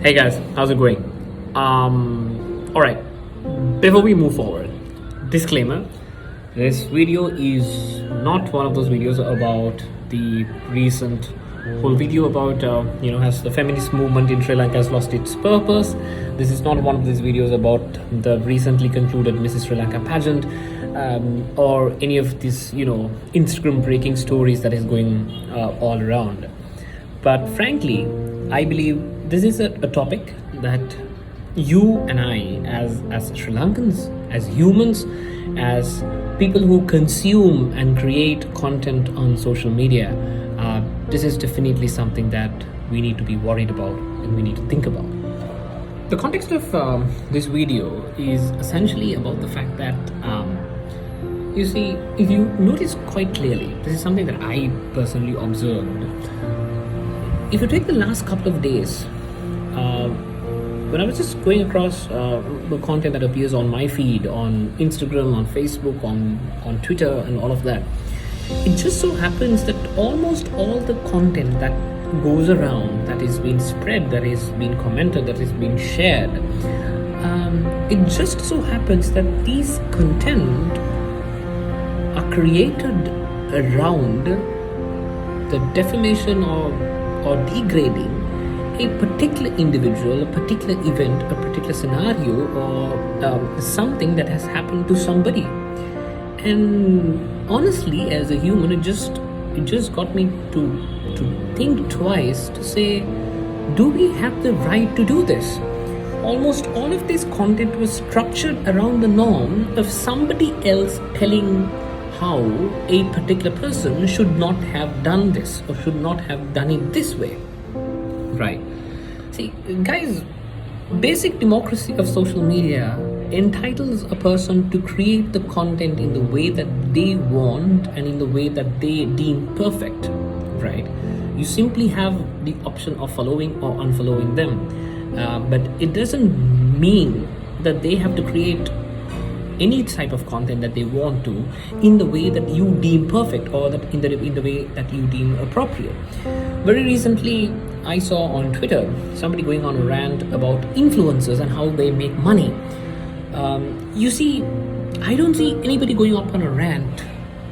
Hey guys, how's it going? All right. Before we move forward, disclaimer: this video is not one of those videos about the recent whole video about has the feminist movement in Sri Lanka has lost its purpose. This is not one of these videos about the recently concluded Mrs. Sri Lanka pageant, or any of these Instagram breaking stories that is going all around. But frankly, I believe this is a topic that you and I, as Sri Lankans, as humans, as people who consume and create content on social media, this is definitely something that we need to be worried about and we need to think about. The context of this video is essentially about the fact that you see, if you notice quite clearly, this is something that I personally observed. If you take the last couple of days, when I was just going across the content that appears on my feed, on Instagram, on Facebook, on Twitter, and all of that, it just so happens that almost all the content that goes around, that is being spread, that is being commented, that is being shared, it just so happens that these content are created around the defamation or degrading a particular individual, a particular event, a particular scenario, or something that has happened to somebody. And honestly, as a human, it just got me to think twice, to say, do we have the right to do this? Almost all of this content was structured around the norm of somebody else telling how a particular person should not have done this or should not have done it this way. Right. See, guys, basic democracy of social media entitles a person to create the content in the way that they want and in the way that they deem perfect. Right. You simply have the option of following or unfollowing them. But it doesn't mean that they have to create any type of content that they want to in the way that you deem perfect, or that in the way that you deem appropriate. Very recently, I saw on Twitter somebody going on a rant about influencers and how they make money. You see, I don't see anybody going up on a rant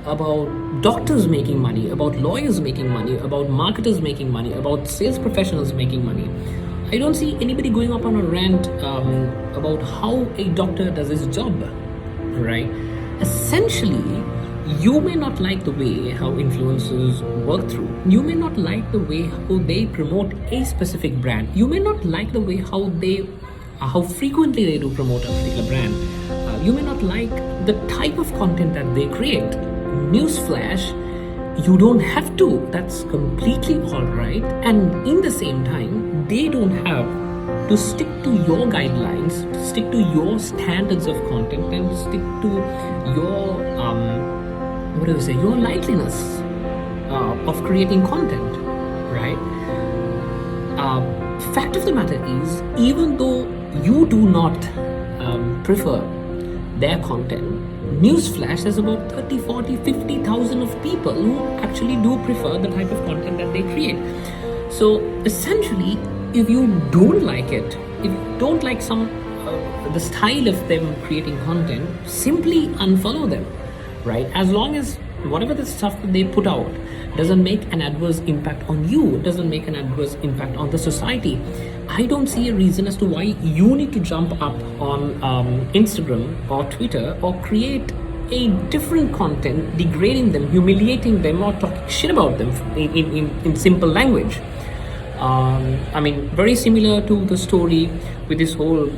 about doctors making money, about lawyers making money, about marketers making money, about sales professionals making money. I don't see anybody going up on a rant about how a doctor does his job. Right? Essentially, you may not like the way how influencers work through. You may not like the way how they promote a specific brand. You may not like the way how frequently they do promote a particular brand. You may not like the type of content that they create. Newsflash, you don't have to. That's completely all right. And in the same time, they don't have to stick to your guidelines, to stick to your standards of content, and stick to your your likeliness of creating content, right? Fact of the matter is, even though you do not prefer their content, newsflash, there's about 30, 40, 50,000 of people who actually do prefer the type of content that they create. So essentially, if you don't like it, if you don't like the style of them creating content, simply unfollow them, right? As long as whatever the stuff that they put out doesn't make an adverse impact on you, it doesn't make an adverse impact on the society, I don't see a reason as to why you need to jump up on Instagram or Twitter or create a different content, degrading them, humiliating them, or talking shit about them in simple language. Very similar to the story with this whole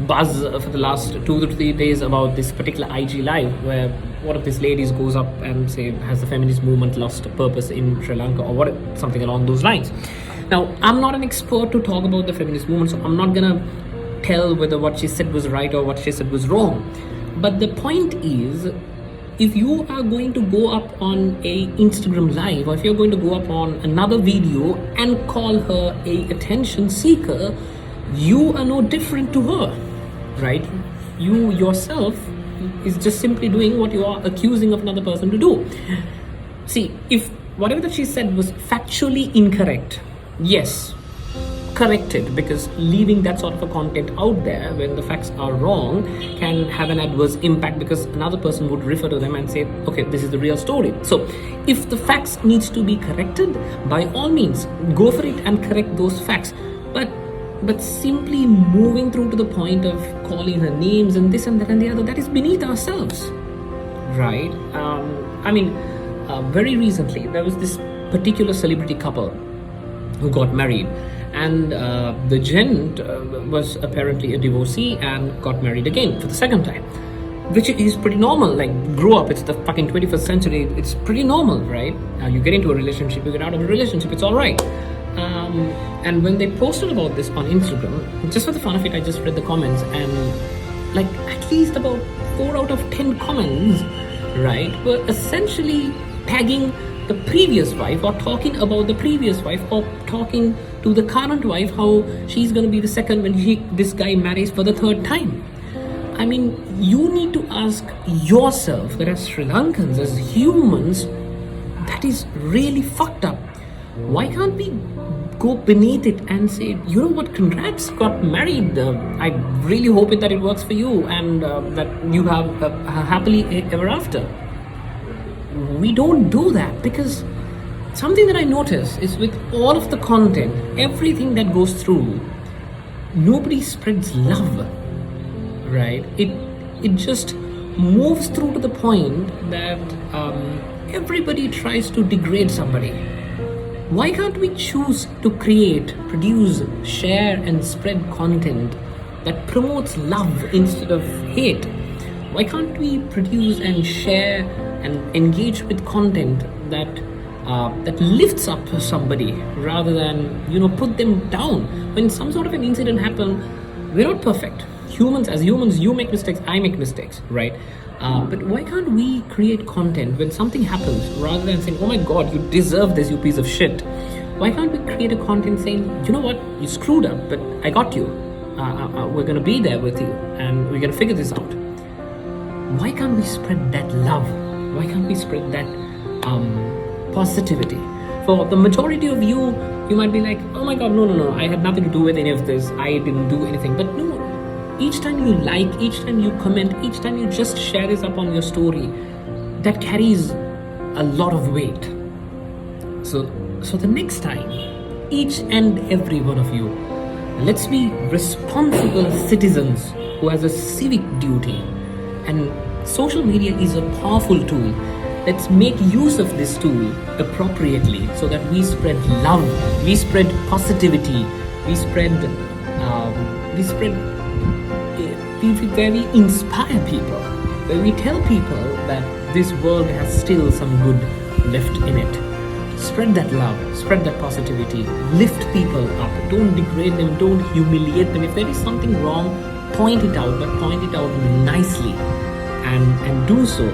buzz for the last 2 to 3 days about this particular IG live, where one of these ladies goes up and say, has the feminist movement lost purpose in Sri Lanka, or something along those lines. Now, I'm not an expert to talk about the feminist movement, so I'm not gonna tell whether what she said was right or what she said was wrong. But the point is, if you are going to go up on a Instagram live, or if you're going to go up on another video and call her a attention seeker, you are no different to her, right? You yourself is just simply doing what you are accusing of another person to do. See, if whatever that she said was factually incorrect, yes, correct it, because leaving that sort of a content out there when the facts are wrong can have an adverse impact, because another person would refer to them and say, okay, this is the real story. So if the facts needs to be corrected, by all means go for it and correct those facts. But simply moving through to the point of calling her names and this and that and the other, that is beneath ourselves, right? Very recently there was this particular celebrity couple who got married, and the gent was apparently a divorcee and got married again for the second time, which is pretty normal. Like, grow up, it's the fucking 21st century, it's pretty normal, right? You get into a relationship, you get out of a relationship, it's all right. And when they posted about this on Instagram, just for the fun of it, I just read the comments, and like at least about 4 out of 10 comments, right, were essentially tagging the previous wife, or talking about the previous wife, or talking to the current wife, how she's going to be the second when this guy marries for the third time. I mean, you need to ask yourself that as Sri Lankans, as humans, that is really fucked up. Why can't we go beneath it and say, you know what, congrats, got married. I really hope that it works for you, and that you have happily ever after. We don't do that, because something that I notice is with all of the content, everything that goes through, nobody spreads love, right? It just moves through to the point that everybody tries to degrade somebody. Why can't we choose to create, produce, share and spread content that promotes love instead of hate? Why can't we produce and share and engage with content that that lifts up somebody rather than, put them down? When some sort of an incident happens, we're not perfect. As humans, you make mistakes, I make mistakes, right? But why can't we create content when something happens, rather than saying, oh my god, you deserve this, you piece of shit? Why can't we create a content saying, you know what, you screwed up, but I got you. We're going to be there with you, and we're going to figure this out. Why can't we spread that love? Why can't we spread that positivity? For the majority of you might be like, oh my god, no, I had nothing to do with any of this, I didn't do anything. But no, each time you like, each time you comment, each time you just share this up on your story, that carries a lot of weight. So the next time, each and every one of you, let's be responsible citizens who has a civic duty. And social media is a powerful tool. Let's make use of this tool appropriately, so that we spread love, we spread positivity, where we inspire people, where we tell people that this world has still some good left in it. Spread that love, spread that positivity, lift people up, don't degrade them, don't humiliate them. If there is something wrong, point it out, but point it out nicely, and do so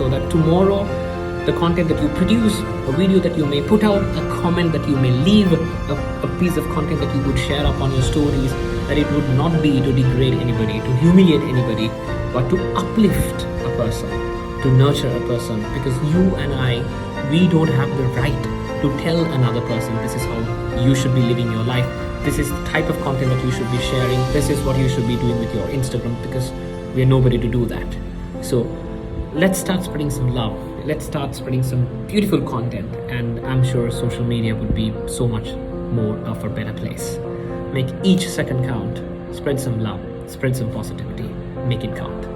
that tomorrow the content that you produce, a video that you may put out, a comment that you may leave, a piece of content that you would share up on your stories, that it would not be to degrade anybody, to humiliate anybody, but to uplift a person, to nurture a person. Because you and I, we don't have the right to tell another person, this is how you should be living your life, this is the type of content that you should be sharing, this is what you should be doing with your Instagram, because we are nobody to do that. So let's start spreading some love, let's start spreading some beautiful content, and I'm sure social media would be so much more of a better place. Make each second count, spread some love, spread some positivity, make it count.